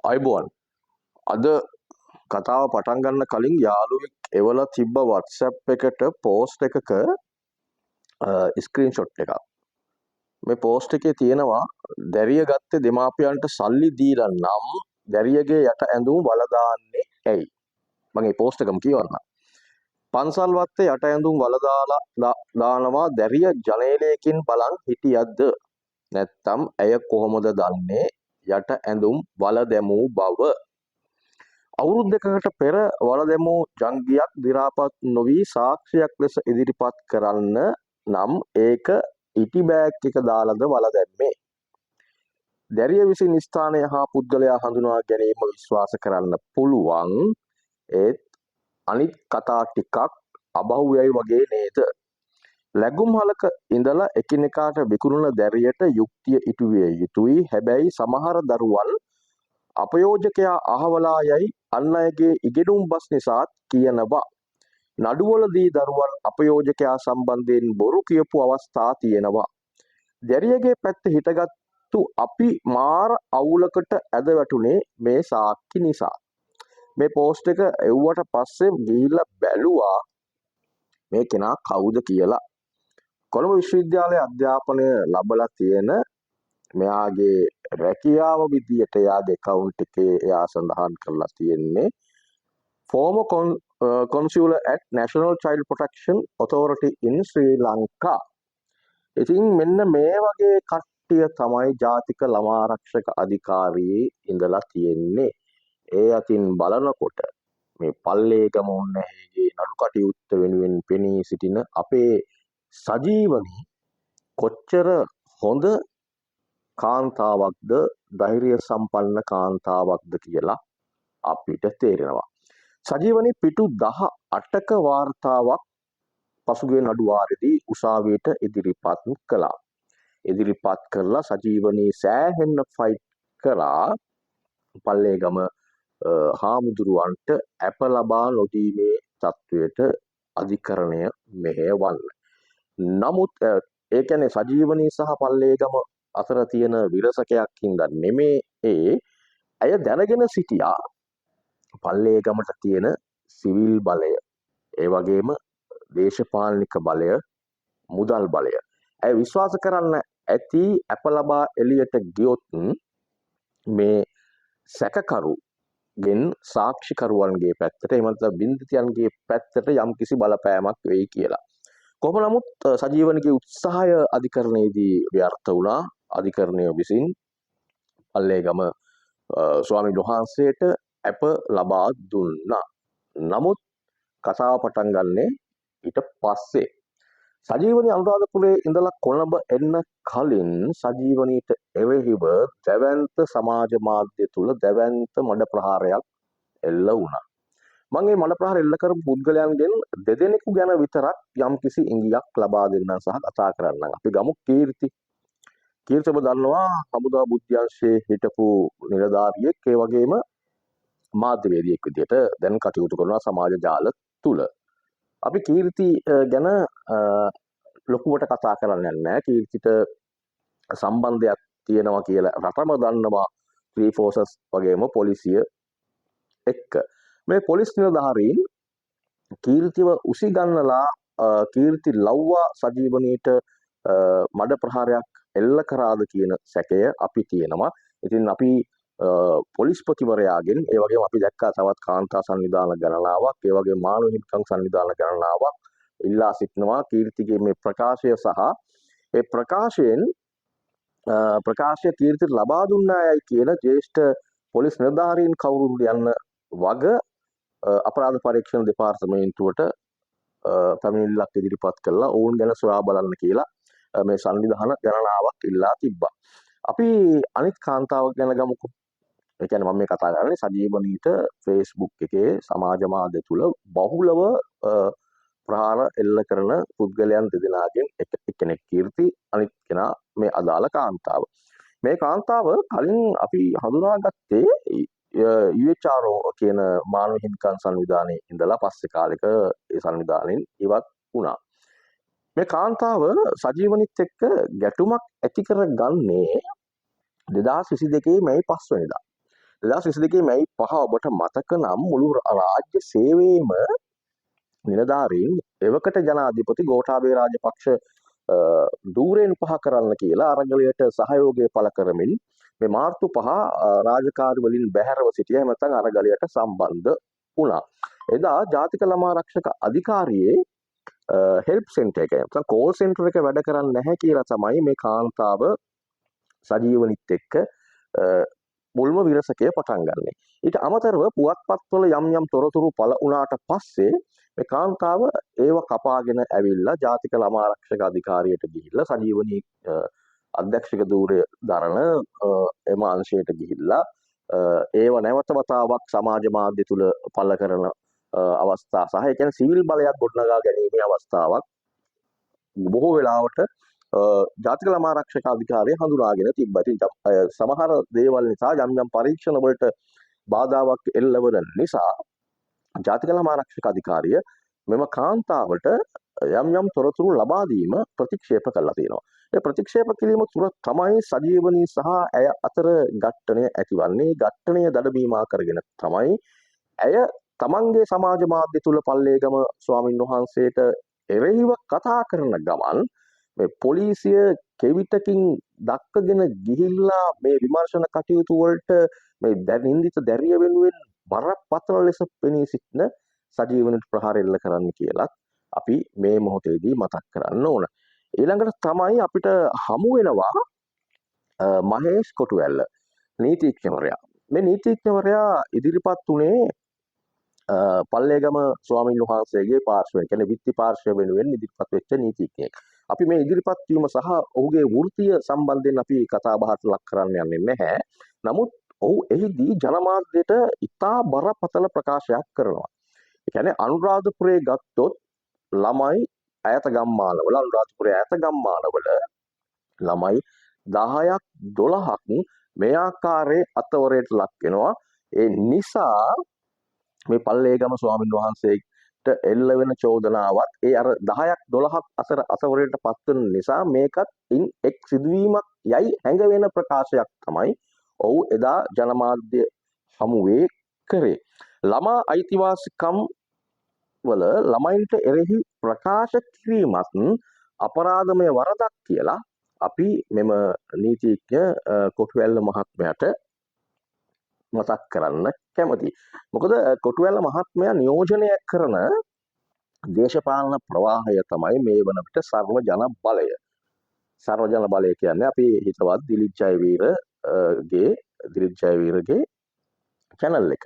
අයිබෝන් අද කතාව පටන් ගන්න කලින් යාළුවෙක් එවලා තිබ්බ WhatsApp එකට පෝස්ට් එකක ස්ක්‍රීන්ෂොට් එකක්. මේ පෝස්ට් එකේ තියෙනවා දැරිය ගත්තේ දෙමාපියන්ට සල්ලි දීලා නම් දැරියගේ යට ඇඳුම් වල දාන්නේ ඇයි? මම මේ පෝස්ට් එකම කියවන්නම්. පන්සල් වත්තේ යට ඇඳුම් වල දානවා දැරිය ජනේලයකින් බලන් හිටියද්ද? නැත්තම් ඇය කොහොමද දන්නේ යට ඇඳුම් වල දැමූ බව? අවුරුදු දෙකකට පෙර වල දැමූ ජංගියක් දි รา පත් නොවි සාක්ෂියක් ලෙස ඉදිරිපත් කරන්න නම් ඒක ඉටි බෑග් එක දාලාද වල දැම්මේ? දැරිය විසින් ස්ථානය හා පුද්ගලයා හඳුනා ගැනීම විශ්වාස කරන්න පුළුවන්. ඒත් අනිත් කතා ටිකක් අබහුවයි වගේ නේද? ලැබුම්හලක ඉඳලා එකිනෙකාට විකුණන දැරියට යුක්තිය ඉටු විය යුතුයි. හැබැයි සමහර දරුවන් අපයෝජකයා අහවලා යයි අන් අයගේ ඉගෙනුම් බස් නිසාත් කියනවා. නඩුවලදී දරුවන් අපයෝජකයා සම්බන්ධයෙන් බොරු කියපු අවස්ථා තියෙනවා. දැරියගේ පැත්තේ හිටගත්තු අපි මාර අවුලකට ඇද වැටුනේ මේ සාක්ෂි නිසා. මේ පෝස්ට් එක එව්වට පස්සේ ගිහිල්ලා බැලුවා මේ කෙනා කවුද කියලා. කොළඹ විශ්වවිද්‍යාලයේ අධ්‍යාපනය ලැබලා තියෙන මෙයාගේ රැකියාව විදියට එයාගේ account එකේ එයා සඳහන් කරලා තියෙන්නේ former consular at National Child Protection Authority in Sri Lanka. ඉතින් මෙන්න මේ වගේ කට්ටිය තමයි ජාතික ළමා ආරක්ෂක අධිකාරියේ ඉඳලා තියෙන්නේ. ඒ අතින් බලනකොට මේ පල්ලේගම උන්නැහේගේ නඩු කටයුත්ත වෙනුවෙන් පෙනී සිටින අපේ සජීවනී කොච්චර හොඳ කාන්තාවක්ද ධෛර්ය සම්පන්න කාන්තාවක්ද කියලා අපිට තේරෙනවා. සජීවනී පිටු 18ක වාර්තාවක් පසුගිය නඩු වාරයේදී උසාවියට ඉදිරිපත් කළා. ඉදිරිපත් කරලා සජීවනී සෑහෙන්න ෆයිට් කරා පල්ලේගම හාමුදුරුවන්ට අප ලබා නොදීමේ තත්වයට අධිකරණය මෙහෙයවන්න. නමුත් ඒ කියන්නේ සජීවනී සහ පල්ලේගම අතර තියෙන විරසකයක් හින්දා නෙමේ ඇය දැනගෙන සිටියා පල්ලේගමට තියෙන සිවිල් බලය, ඒ වගේම දේශපාලනික බලය, මුදල් බලය. ඇය විශ්වාස කරන්න ඇති අප ලබා එළියට ගියොත් මේ සැකකරුගෙන් සාක්ෂිකරුවන්ගේ පැත්තට එහෙම නැත්නම් බින්දිතයන්ගේ පැත්තට යම්කිසි බලපෑමක් වෙයි කියලා. කොහොම නමුත් සජීවනගේ උත්සාහය අධිකරණයේදී ව්‍යර්ථ වුණා. අධිකරණය විසින් පල්ලේගම ස්වාමීන් වහන්සේට අප ලබා දුන්නා. නමුත් කතාව පටන් ගන්නේ ඊට පස්සේ. සජීවනී අනුරාධපුරයේ ඉඳලා කොළඹ එන්න කලින් සජීවනීට එරෙහිව දැවැන්ත සමාජ මාධ්‍ය තුල දැවැන්ත මඩ ප්‍රහාරයක් එල්ල වුණා. මම මේ මඩ ප්‍රහාර එල්ල කරපු පුද්ගලයන්ගෙන් දෙදෙනෙකු ගැන විතරක් යම්කිසි ඉඟියක් ලබා දෙන්නම් සහ කතා කරන්නම්. අපි ගමු කීර්ති. කීර්ති ඔබ දන්නවා හමුදා බුද්ධ්‍යංශයේ හිටපු නිලධාරියෙක්, ඒ වගේම මාධ්‍යවේදියෙක් විදියට දැන් කටයුතු කරනවා සමාජ ජාල තුල. අපි කීර්ති ගැන ලොකුවට කතා කරන්නේ නැහැ. කීර්තිට සම්බන්ධයක් තියෙනවා කියලා රටම දන්නවා ත්‍රී ෆෝසස් වගේම පොලිසිය එක්ක. මේ පොලිස් නිලධාරීන් කීර්තිව උසිගන්නලා කීර්ති ලව්වා සජීවනීට මඩ ප්‍රහාරයක් එල්ල කරාද කියන සැකය අපි තියෙනවා. ඉතින් අපි පොලිස්පතිවරයාගෙන්, ඒ වගේම අපි දැක්කා තවත් කාන්තා සංවිධාන ගණනාවක්, ඒ වගේම මානව හිමිකම් සංවිධාන ගණනාවක් ඉල්ලා සිටිනවා කීර්තිගේ මේ ප්‍රකාශය සහ ඒ ප්‍රකාශය කීර්තිට ලබා දුන්නායයි කියන ජ්‍යෙෂ්ඨ පොලිස් නිලධාරීන් කවුරුන් යන්න වග අපරාධ පරීක්ෂණ දෙපාර්තමේන්තුවට පැමිණිල්ලක් ඉදිරිපත් කළා ඔවුන් ගැන සොයා බලන්න කියලා මේ සංවිධාන ගණනාවක් ඉල්ලා තිබ්බා. අපි අනිත් කාන්තාවක් ගැන ගමුකෝ. ඒ කියන්නේ මම මේ කතා කරන්නේ සජීවනීට Facebook එකේ සමාජ මාධ්‍ය තුල බහුලව ප්‍රහාර එල්ල කරන පුද්ගලයන් දෙදෙනාගෙන් එක්කෙනෙක් කීර්ති, අනිත් කෙනා මේ අදාළ කාන්තාව. මේ කාන්තාව කලින් අපි හඳුනාගත්තේ UHRO කියන මානව හිමිකම් සංවිධානයේ ඉඳලා පස්සේ කාලෙක ඒ සංවිධානයෙන් ඉවත් වුණා. මේ කාන්තාව සජීවනිත් එක්ක ගැටුමක් ඇති කරගන්නේ 2022 මැයි 5 වෙනිදා. 2022 මැයි 5 ඔබට මතක නම් මුළු රාජ්‍ය සේවයේම නිලධාරීන් එවකට ජනාධිපති ගෝඨාභය රාජපක්ෂ ධූරයෙන් පහ කරන්න කියලා අරගලයට සහයෝගය පළ කරමින් මේ මාර්තු 5 රාජකාරි වලින් බැහැරව සිටිය එහෙම නැත්නම් අරගලයට සම්බන්ධ වුණා. එදා ජාතික ළමා ආරක්ෂක අධිකාරියේ හෙල්ප් සෙන්ටර් එක නැත්නම් කෝල් සෙන්ටර් එක වැඩ කරන්නේ නැහැ කියලා තමයි මේ කාන්තාව සජීවනිත් එක්ක මුල්ම විරසකය පටන් ගන්නෙ. ඊට අමතරව පුවත්පත්වල යම් යම් තොරතුරු පළ වුණාට පස්සේ මේ කාන්තාව ඒව කපාගෙන ඇවිල්ලා ජාතික ළමා ආරක්ෂක අධිකාරියට ගිහිල්ලා සජීවනී අධ්‍යක්ෂක ධූරය දරන එම අංශයට ගිහිල්ලා ඒව නැවත වතාවක් සමාජ මාධ්‍ය තුල පළ කරන අවස්ථා සහ ඒ කියන්නේ සිවිල් බලයක් ගොඩනගා ගැනීමේ අවස්ථාවක් බොහෝ වෙලාවට ජාතික ළමා ආරක්ෂක අධිකාරිය හඳුනාගෙන තිබ්බා. ඉතින් සමහර දේවල් නිසා යම් යම් පරීක්ෂණ වලට බාධාවක් එල්ලවන නිසා ජාතික ළමා ආරක්ෂක අධිකාරිය මෙම කාන්තාවට යම් යම් තොරතුරු ලබා දීම ප්‍රතික්ෂේප කළා තියෙනවා. ඒ ප්‍රතික්ෂේප කිරීම තුර තමයි සජීවනී සහ ඇය අතර ඝට්ටණය ඇතිවන්නේ. ඝට්ටණය දඩමීමා කරගෙන තමයි ඇය තමන්ගේ සමාජ මාධ්‍ය තුල පල්ලේගම ස්වාමින් වහන්සේට එරෙහිව කතා කරන ගමන් මේ පොලිසිය කෙවිතකින් දක්කගෙන ගිහිල්ලා මේ විමර්ශන කටයුතු වලට මේ නින්දිත දැරිය වෙනුවෙන් බරපතල ලෙස පෙනී සිටින සජීවනට ප්‍රහාර එල්ල කරන්න කියලා අපි මේ මොහොතේදී මතක් කරන්න ඕන. ඊළඟට තමයි අපිට හමු වෙනවා මහේෂ් කොටුවැල්ල නීතිඥවරයා. මේ නීතිඥවරයා ඉදිරිපත් උනේ පල්ලේගම ස්වාමීන් වහන්සේගේ පාර්ශ්වයෙන් කියන්නේ විත්ති පාර්ශ්වය වෙනුවෙන් ඉදිරිපත් වෙච්ච නීතිඥයෙක්. අපි මේ ඉදිරිපත් වීම සහ ඔහුගේ වෘත්තීය සම්බන්ධයෙන් අපි කතා බහට ලක් කරන්න යන්නේ නැහැ. නමුත් ඔහු එහිදී ජනමාධ්‍යයට ඉතා බරපතල ප්‍රකාශයක් කරනවා. ඒ කියන්නේ අනුරාධපුරයේ ගත්තොත් ළමයි ඈත ගම්මානවල අනුරාධපුරයේ ඈත ගම්මානවල ළමයි 10ක් 12ක් මේ ආකාරයේ අතවරයට ලක් වෙනවා. ඒ නිසා මේ පල්ලේගම ස්වාමින් වහන්සේට එල්ල වෙන චෝදනාවත් ඒ අර 10ක් 12ක් අතර අතවරයට පත්වන නිසා මේකත් ඉන් එක් සිදුවීමක් යයි හැඟවෙන ප්‍රකාශයක් තමයි ඔහු එදා ජනමාධ්‍ය හමුවේ කරේ. ළමා අයිතිවාසිකම් වල ළමයින්ට එරෙහි ප්‍රකාශ කිරීමත් අපරාධමය වරදක් කියලා අපි මෙම නීතිඥ කොටුවැල්ල මහත්මයාට මතක් කරන්න කැමතියි. මොකද කොටුවැල්ල මහත්මයා නියෝජනය කරන දේශපාලන ප්‍රවාහය තමයි මේ වන විට සර්ව ජන බලය. සර්ව ජන බලය කියන්නේ අපි හිතවත් දිලිත් ජයවීරගේ channel එක.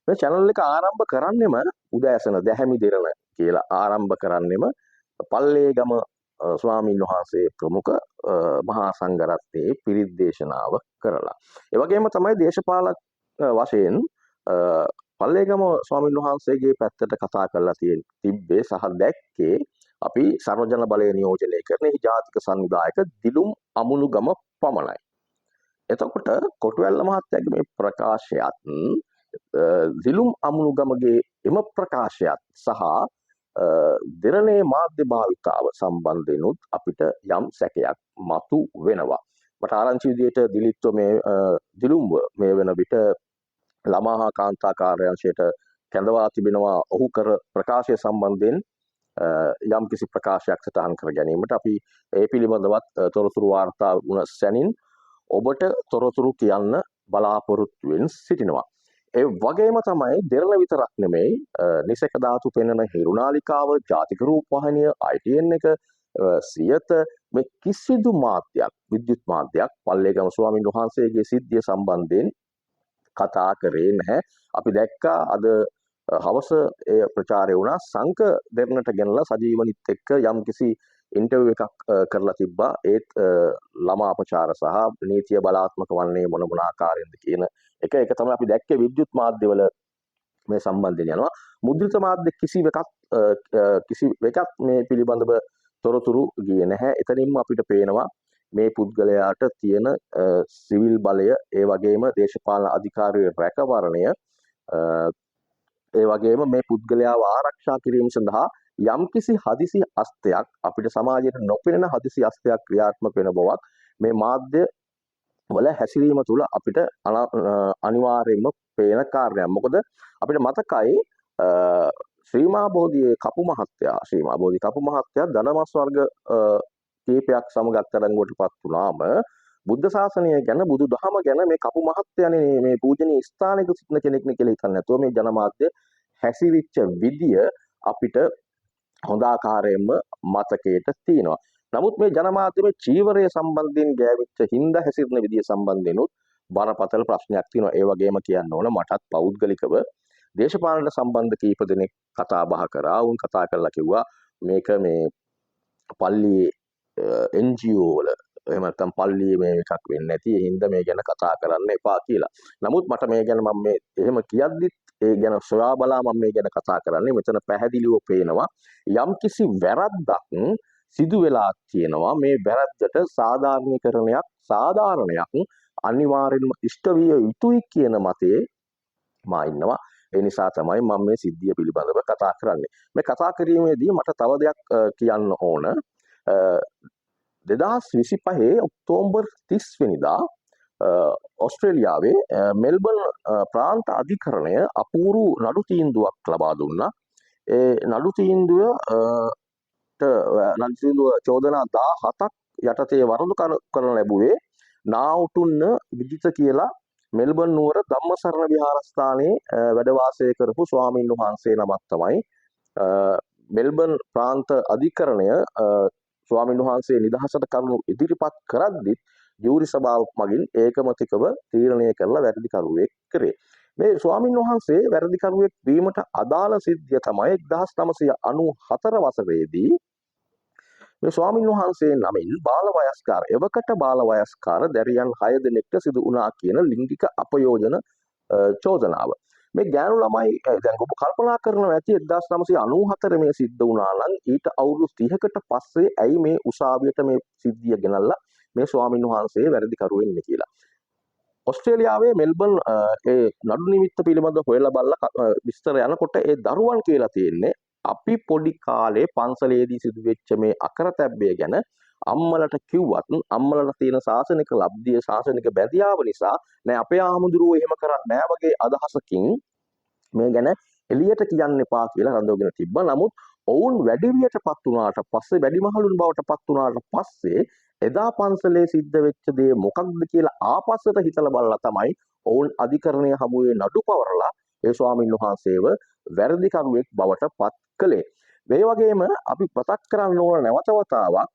මේ channel එක ආරම්භ කරන්නෙම උදෑසන දැහැමි දෙරණ කියලා ආරම්භ කරන්නෙම පල්ලේගම ස්වාමීන් වහන්සේ ප්‍රමුඛ මහා සංඝරත්නයේ පිරිත් දේශනාව කරලා. ඒ වගේම තමයි දේශපාලක වශයෙන් පල්ලේගම ස්වාමීන් වහන්සේගේ පැත්තට කතා කරලා තිබ්බේ සහ දැක්කේ අපි සර්වජන බලය නියෝජනය කරන ජාතික සංවිධායක දිලුම් අමුණුගම පමණයි. එතකොට කොටුවැල්ල මහත්තයාගේ මේ ප්‍රකාශයත් දිලුම් අමුණුගමගේ එම ප්‍රකාශයත් සහ දෙරණේ මාධ්‍ය භාවිතාව සම්බන්ධයෙන්ුත් අපිට යම් සැකයක් මතු වෙනවා. මට ආරංචි විදියට දිලිත්ව මේ දිලුම්ව මේ වෙන විට ළමා හා කාන්තා කාර්යාංශයට කැඳවා තිබෙනවා ඔහු කර ප්‍රකාශය සම්බන්ධයෙන් යම් කිසි ප්‍රකාශයක් සටහන් කර ගැනීමට අපි ඒ පිළිබඳවත් තොරතුරු වාර්තා වුණ සැනින් ඔබට තොරතුරු කියන්න බලාපොරොත්තුවෙන් සිටිනවා. ඒ වගේම තමයි දෙරණ විතරක් නෙමෙයි නිසක ධාතු පෙන්වන හිරුනාලිකාව ජාතික රූපවාහිනිය ITN එක සියත මේ කිසිදු මාධ්‍යයක් විද්‍යුත් මාධ්‍යයක් පල්ලේගම ස්වාමීන් වහන්සේගේ සිද්ධිය සම්බන්ධයෙන් කතා කරේ නැහැ. අපි දැක්කා අද හවස ඒ ප්‍රචාරය වුණා සංක දෙරණට ගෙනලා සජීවනිත් එක්ක යම්කිසි ඉන්ටර්විව් එකක් කරලා තිබ්බා. ඒත් ළමා අපචාර සහ නීතිය බලාත්මක වන්නේ මොන ආකාරයෙන්ද කියන එක තමයි අපි දැක්කේ විද්‍යුත් මාධ්‍යවල මේ සම්බන්ධයෙන් යනවා. මුද්‍රිත මාධ්‍ය කිසිවකත් මේ පිළිබඳව තොරතුරු ගියේ නැහැ. එතනින්ම අපිට පේනවා මේ පුද්ගලයාට තියෙන සිවිල් බලය ඒ වගේම දේශපාලන අධිකාරියේ රැකවරණය ඒ වගේම මේ පුද්ගලයාව ආරක්ෂා කිරීම සඳහා යම්කිසි හදිසි අස්තයක් අපිට සමාජයට නොපෙනෙන හදිසි අස්තයක් ක්‍රියාත්මක වෙන බවක් මේ මාධ්‍ය වල හැසිරීම තුළ අපිට අනිවාර්යයෙන්ම පේන කාරණයක්. මොකද අපිට මතකයි ශ්‍රීමා බෝධියේ කපු මහත්තයා දඩමස් වර්ග කීපයක් සමග අත්අඩංගුවටපත් වුණාම බුද්ධ ශාසනය ගැන බුදුදහම ගැන මේ කපු මහත්තයානේ මේ පූජනීය ස්ථානයක සිටින කෙනෙක්නේ කියලා හිතන්නේ නැතුව මේ ජනමාධ්‍ය හැසිරිච්ච විදිය අපිට හොඳ ආකාරයෙන්ම මතකයට තියෙනවා. නමුත් මේ ජනමාධ්‍යමේ චීවරය සම්බන්ධයෙන් ගෑවිච්ච හින්දා හැසිරෙන විදිය සම්බන්ධෙනුත් බරපතල ප්‍රශ්නයක් තියෙනවා. ඒ වගේම කියන්න ඕන මටත් පෞද්ගලිකව දේශපාලන සම්බන්ධ කීප දෙනෙක් කතා බහ කරා. උන් කතා කරලා කිව්වා මේක මේ පල්ලියේ NGO වල එහෙම නැත්නම් පල්ලියේ මේ එකක් වෙන්නේ නැති. ඒ හින්දා මේ ගැන කතා කරන්න එපා කියලා. නමුත් මට මේ ගැන මම මේ එහෙම කියද්දිත් ඒ ගැන සොයා බලා මම මේ ගැන කතා කරන්නේ. මෙතන පැහැදිලිව පේනවා යම්කිසි වැරද්දක් සිදු වෙලා තියෙනවා. මේ වැරද්දට සාධාරණයක් අනිවාර්යෙන්ම ඉෂ්ට විය යුතුයි කියන මතයේ මා ඉන්නවා. ඒ නිසා තමයි මම මේ සිද්ධිය පිළිබඳව කතා කරන්නේ. මේ කතා කිරීමේදී මට තව දෙයක් කියන්න ඕන. 2025 ඔක්තෝබර් 30 වෙනිදා ඔස්ට්‍රේලියාවේ මෙල්බර්න් ප්‍රාන්ත අධිකරණය අපූරු නඩු තීන්දුවක් ලබා දුන්නා. ඒ නඩු තීන්දුව චෝදනා 17ක් යටතේ වරදු කරන ලැබුවේ නාඋටුන්න විජිත කියලා මෙල්බර්න් නුවර ධම්මසරණ විහාරස්ථානයේ වැඩ වාසය කරපු ස්වාමීන් වහන්සේ නමක් තමයි මෙල්බර්න් ප්‍රාන්ත අධිකරණය ස්වාමීන් වහන්සේ නිදහසට කරුණු ඉදිරිපත් කරද්දිත් ජූරි සභාව මගින් ඒකමතිකව තීරණය කරලා වැරදිකරුවෙක් කරේ. මේ ස්වාමීන් වහන්සේ වැරදිකරුවෙක් වීමට අදාළ සිද්ධිය තමයි 1994 වසරේදී මේ ස්වාමීන් වහන්සේ නමින් එවකට බාල වයස්කාර දැරියන් 6 දෙනෙක්ට සිදු වුණා කියන ලිංගික අපයෝජන චෝදනාව. මේ ගෑනු ළමයි දැන් ඔබ කල්පනා කරනවා ඇති 1994 මේ සිද්ධ වුණා නම් ඊට අවුරුදු 30කට පස්සේ ඇයි මේ උසාවියට මේ සිද්ධිය ගෙනල්ලා මේ ස්වාමීන් වහන්සේ වැරදිකරු වෙන්නේ කියලා. ඔස්ට්‍රේලියාවේ මෙල්බර්න් ඒ නඩු නිමිත්ත පිළිබඳව හොයලා බලලා විස්තර යනකොට ඒ දරුවන් කියලා තියෙන්නේ අපි පොඩි කාලේ පන්සලේදී සිදුවෙච්ච මේ අකරතැබ්බය ගැන අම්මලට කිව්වත් අම්මලට තියෙන ශාසනික ලබ්ධිය ශාසනික බැඳියාව නිසා නෑ අපේ ආමුදුරුවෝ එහෙම කරන්නේ නෑ වගේ අදහසකින් මේ ගැන එළියට කියන්න එපා කියලා රඳවගෙන තිබ්බා. නමුත් ඔවුන් වැඩිවියටපත් වුණාට පස්සේ වැඩිමහලුන් බවටපත් වුණාට පස්සේ එදා පන්සලේ සිද්ධ වෙච්ච දේ මොකක්ද කියලා ආපස්සට හිතලා බලලා තමයි ඔවුන් අධිකරණය හමුවේ නඩු පවරලා ඒ ස්වාමීන් වහන්සේව වැරදිකරුවෙක් බවට පත් කළේ. මේ වගේම අපි මතක් කරන්න ඕන නැවත වතාවක්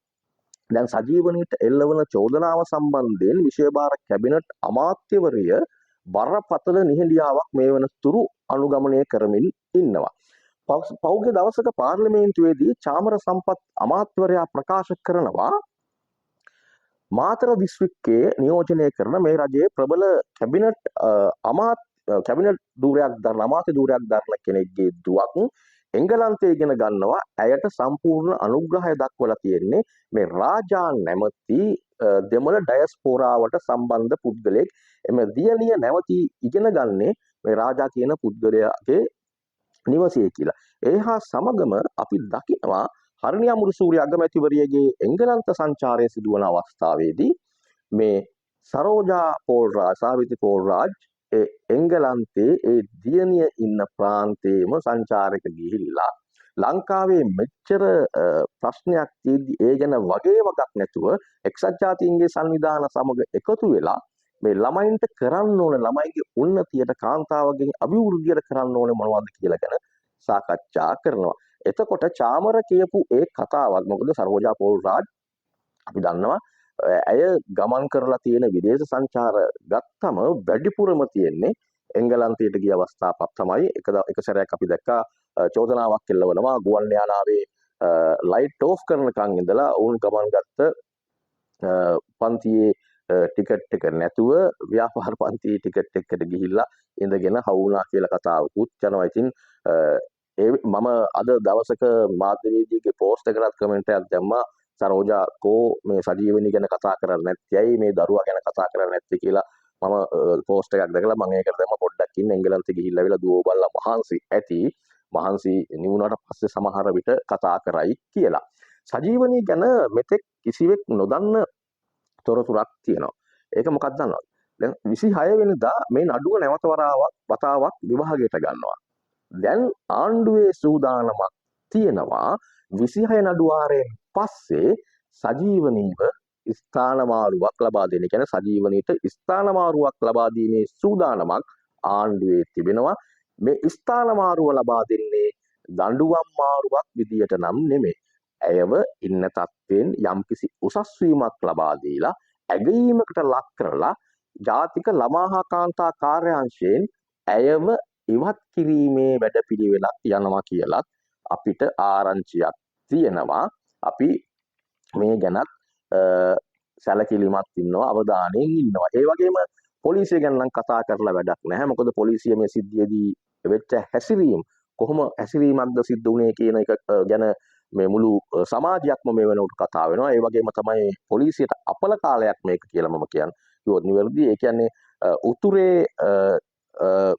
දැන් සජීවනීට එල්ලවන චෝදනාව සම්බන්ධයෙන් විශේෂභාර කැබිනට් අමාත්‍යවරිය බරපතල නිහඬියාවක් මේ වන තුරු අනුගමනය කරමින් ඉන්නවා. පෞද්ගල දවසක පාර්ලිමේන්තුවේදී චාමර සම්පත් අමාත්‍යවරයා ප්‍රකාශ කරනවා මාතර දිස්ත්‍රික්කයේ නියෝජනය කරන මේ රජයේ ප්‍රබල කැබිනට් අමාත්‍ය ධූරයක් දරන කෙනෙක්ගේ දුවක් එංගලන්තයේ ඉගෙන ගන්නවා. ඇයට සම්පූර්ණ අනුග්‍රහය දක්වලා තියෙන්නේ මේ රාජා නැමැති දෙමළ ඩයස්පෝරාවට සම්බන්ධ පුද්ගලෙක්. එම දියණිය නැවතී ඉගෙන ගන්නේ මේ රාජා කියන පුද්ගලයාගේ නිවසේ කියලා. ඒ හා සමගම අපි දකිනවා හරණි අමුරුසූරිය අගමැතිවරියගේ එංගලන්ත සංචාරය සිදුවන අවස්ථාවේදී මේ සරෝජා පෝල්රාජ් සාවිත්‍රි පෝල්රාජ් එංගලන්තයේ ඒ දියණිය ඉන්න ප්‍රාන්තයේම සංචාරයක ගිහිල්ලා ලංකාවේ මෙච්චර ප්‍රශ්නයක් තියෙද්දි ඒ ගැන වගේ වගක් නැතුව එක්සත් ජාතීන්ගේ සංවිධාන සමග එකතු වෙලා මේ ළමයින්ට කරන්න ඕන ළමයිගේ උන්නතියට කාන්තාවගේ අභිවෘද්ධියට කරන්න ඕනේ මොනවද කියලා ගැන සාකච්ඡා කරනවා. එතකොට චාමර කියපු ඒ කතාවක් මොකද සරෝජා පෝල්රාජ් අපි දන්නවා ඇය ගමන් කරලා තියෙන විදේශ සංචාර ගත්තම වැඩිපුරම තියෙන්නේ එංගලන්තයට ගිය අවස්ථාවක් තමයි එක සැරයක් අපි දැක්කා චෝදනාවක් එල්ලවනවා ගුවන් යානාවේ ලයිට් ඕෆ් කරනකන් ඉඳලා වුන් ගමන් ගත්ත පන්තියේ ටිකට් එක නැතුව ව්‍යාපාර පන්තියේ ටිකට් එකකට ගිහිල්ලා ඉඳගෙන හවුනා කියලා කතාවකුත් යනවා. ඉතින් මම අද දවසක මාධ්‍යවේදීගේ පෝස්ට් එකකට කමෙන්ට් එකක් දැම්මා සරෝජා කෝ මේ සජීවනි ගැන කතා කරන්නේ නැත්තේ ඇයි මේ දරුවා ගැන කතා කරන්නේ නැත්තේ කියලා මම පෝස්ට් එකක් දැකලා මම ඒකට දැම්මා පොඩ්ඩක් ඉන්න එංගලන්තේ ගිහිල්ලා වෙලා දුව බලලා මහන්සි නිවුණාට පස්සේ සමහර විට කතා කරයි කියලා. සජීවනි ගැන මෙතෙක් කිසිවෙක් නොදන්න තොරතුරක් තියෙනවා. ඒක මොකක්ද දන්නවද? දැන් 26 වෙනිදා මේ නඩුව නැවත වතාවක් විභාගයට ගන්නවා. දැන් ආණ්ඩුවේ සූදානමක් තියෙනවා 26 නඩුවාරයෙන් පස්සේ සජීවනීව ස්ථානමාරුවක් ලබා දෙන. කියන්නේ සජීවනීට ස්ථානමාරුවක් ලබා දීමේ සූදානමක් ආණ්ඩුවේ තිබෙනවා. මේ ස්ථානමාරුව ලබා දෙන්නේ දඬුවම් මාරුවක් විදියට නම් නෙමෙයි. ඇයව ඉන්න තත්ත්වයෙන් යම්කිසි උසස් වීමක් ලබා දීලා ඇගීමකට ලක් කරලා ජාතික ළමා හා කාන්තා කාර්යාංශයෙන් ඇයව ඉවත් කිරීමේ වැඩපිළිවෙලක් යනවා කියලත් අපිට ආරංචියක් තියෙනවා. අපි මේ ගැනත් සැලකිලිමත් ඉන්නවා, අවධානයෙන් ඉන්නවා. ඒ වගේම පොලිසිය ගැන නම් කතා කරලා වැඩක් නැහැ. මොකද පොලිසිය මේ සිද්ධියේදී වෙච්ච හැසිරීම කොහොම හැසිරීමක්ද සිද්ධ වුණේ කියන එක ගැන මේ මුළු සමාජයක්ම මේ වෙනකොට කතා වෙනවා. ඒ වගේම තමයි පොලිසියට අපල කාලයක් මේක කියලා මම කියන්නේ. කිව්වොත් නිවැරදි. ඒ කියන්නේ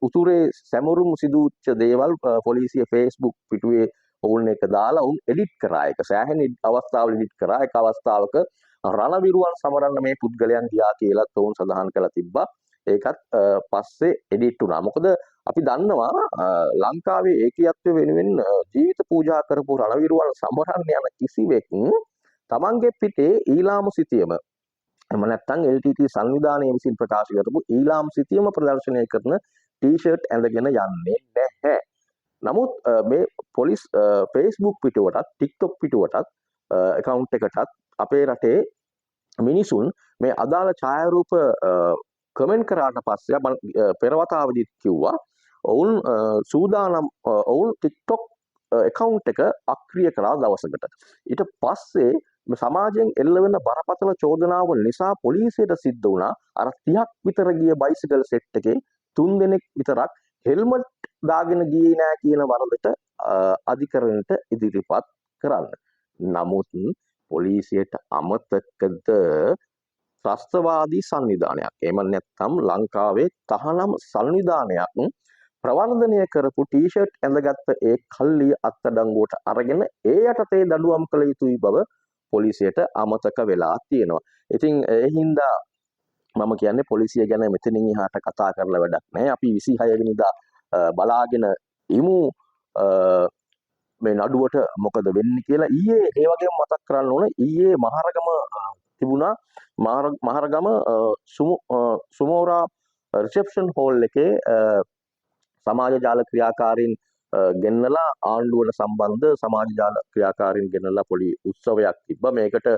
උතුරේ සැමරුම් සිදුවෙච්ච දේවල් පොලිසිය Facebook පිටුවේ ඔවුන් එක දාලා උන් එඩිට් කරා. ඒක සෑහෙන අවස්ථාවල එඩිට් කරා. ඒක අවස්ථාවක රණවිරුවන් සමරන්න මේ පුද්ගලයන් ගියා කියලා ඔවුන් සඳහන් කරලා තිබ්බා. ඒකත් පස්සේ එඩිට් වුණා. මොකද අපි දන්නවා ලංකාවේ ඒකීයත්වය වෙනුවෙන් ජීවිත පූජා කරපු රණවිරුවන් සමරන්න යන කිසිවෙක් තමන්ගේ පිටේ ඊලාම සිතියම එම නැත්නම් LTT සංවිධානය විසින් ප්‍රකාශ කරපු ඊලාම් සිතියම ප්‍රදර්ශනය කරන ටී-ෂර්ට් ඇඳගෙන යන්නේ නැහැ. නමුත් මේ පොලිස් Facebook පිටුවටත් TikTok පිටුවටත් account එකටත් අපේ රටේ මිනිසුන් මේ අදාළ ඡායාරූප කමෙන්ට් කරාට පස්සේ මම පෙරවතාවදිත් කිව්වා ඔවුන් සූදානම් ඔවුන් TikTok account එක අක්‍රිය කරා දවසකට. ඊට පස්සේ සමාජයෙන් එල්ලවෙන බරපතල චෝදනාව නිසා පොලිසියට සිද්ධ වුණා අර 30ක් විතර ගිය බයිසිකල් සෙට් එකේ 3 දෙනෙක් විතරක් හෙල්මට් දාගෙන ගියේ නෑ කියන වරදට අධිකරණයට ඉදිරිපත් කරන්න. නමුත් පොලිසියට අමතකද ත්‍රස්තවාදී සංවිධානයක් එහෙම නැත්නම් ලංකාවේ තහනම් සංවිධානයක් ප්‍රවර්ධනය කරපු ටී-ෂර්ට් ඇඳගත්ත ඒ කල්ලිය අත්අඩංගුවට අරගෙන ඒ යටතේ දඬුවම් කළ යුතුයි බව පොලිසියට අමතක වෙලා තියෙනවා. ඉතින් ඒ හින්දා මම කියන්නේ පොලිසිය ගැන මෙතනින් එහාට කතා කරලා වැඩක් නැහැ. අපි 26 වෙනිදා බලාගෙන ඉමු මේ නඩුවට මොකද වෙන්නේ කියලා. ඊයේ ඒ වගේම මතක් කරන්න ඕන ඊයේ මහරගම තිබුණා මහරගම සුමෝරා රිසෙප්ෂන් හෝල් එකේ සමාජ ජාල ක්‍රියාකාරීන් ගෙන්නලා ආණ්ඩුවට සම්බන්ධ සමාජ ජාල ක්‍රියාකාරීන් ගෙන්නලා පොඩි උත්සවයක් තිබ්බා. මේකට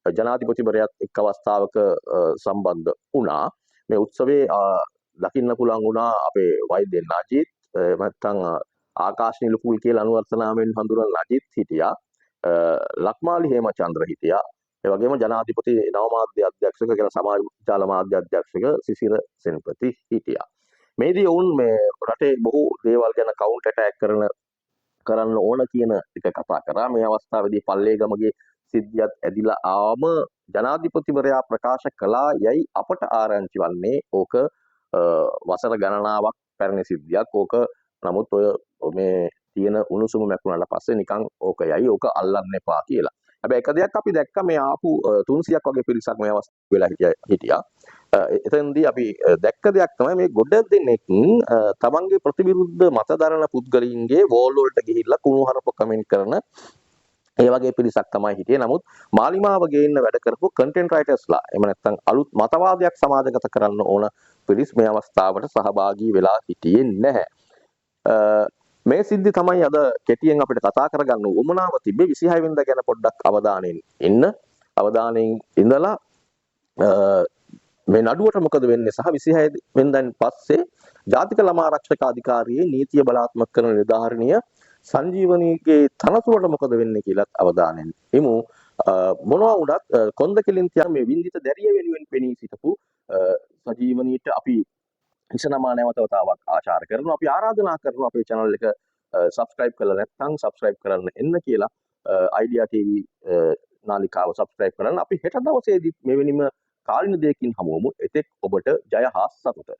ජනාධිපතිවරයාත් එක් අවස්ථාවක සම්බන්ධ වුණා. මේ උත්සවේ දකින්න පුළුවන් වුණා අපේ වෛද්‍ය නජීත් නැත්නම් ආකාශ නිලුපුල් කියලා අනුවර්ත නාමයෙන් හඳුන්වන නජීත් හිටියා. ලක්මාලි හේමචන්ද්‍ර හිටියා. ඒ වගේම ජනාධිපති නව මාධ්‍ය අධ්‍යක්ෂක කියන සමාජ ජාල මාධ්‍ය අධ්‍යක්ෂක සිසිර සෙන්පති හිටියා. මේදී ඔවුන් මේ රටේ බොහෝ දේවල් ගැන කවුන්ටර් ඇටැක් කරන්න ඕන කියන එක කතා කරා. මේ අවස්ථාවේදී පල්ලේගමගේ සිද්ධියත් ඇදිලා ආවම ජනාධිපතිවරයා ප්‍රකාශ කළා යයි අපට ආරංචි වන්නේ ඕක වසර ගණනාවක් පැරණි සිද්ධියක්. ඕක නමුත් ඔය මේ තියෙන උණුසුම මැකුණාට පස්සේ නිකන් ඕක යයි ඕක අල්ලන්න එපා කියලා. හැබැයි එක දෙයක් අපි දැක්ක මේ ආපු 300ක් වගේ පිරිසක් මේ අවස්ථාවේ වෙලා හිටියා. එතෙන්දී අපි දැක්ක දෙයක් තමයි මේ ගොඩ දෙනෙක් තමන්ගේ ප්‍රතිවිරුද්ධ මත දරන පුද්ගලයින්ගේ වෝල් වලට ගිහිල්ලා කුණුහරුප කමෙන්ට් කරන ඒ වගේ පිරිසක් තමයි හිටියේ. නමුත් මාලිමාව ගේන්න වැඩ කරපු කන්ටෙන්ට් රයිටර්ස්ලා එහෙම නැත්නම් අලුත් මතවාදයක් සමාජගත කරන්න ඕන පිරිස් මේ අවස්ථාවට සහභාගී වෙලා හිටියේ නැහැ. මේ සිද්ධි තමයි අද කෙටියෙන් අපිට කතා කරගන්න උවමනාව තිබ්බේ. 26 වෙනිදා ගැන පොඩ්ඩක් අවධානයෙන් ඉඳලා මේ නඩුවට මොකද වෙන්නේ සහ 26 වෙනිදාන් පස්සේ ජාතික ළමා ආරක්ෂක අධිකාරියේ නීතිය බලාත්මක කරන නිලධාරිනිය සංජීවනීගේ තනතුරට මොකද වෙන්නේ කියලාත් අවධානයෙන් එමු. මොනවා වුණත් කොන්ද කෙලින් තියන මේ වින්දිත දැරිය වෙනුවෙන් පෙනී සිටපු සජීවනීට අපි හිසනමා නැවතවතාවක් ආචාර කරනවා. අපි ආරාධනා කරනවා අපේ channel එක subscribe කරලා නැත්නම් subscribe කරන්න එන්න කියලා. idea tv නාලිකාව subscribe කරන්න. අපි හෙට දවසේදී මෙවැනිම කාලින දෙයකින් හමු වෙමු. එතෙක් ඔබට ජය හා සතුට.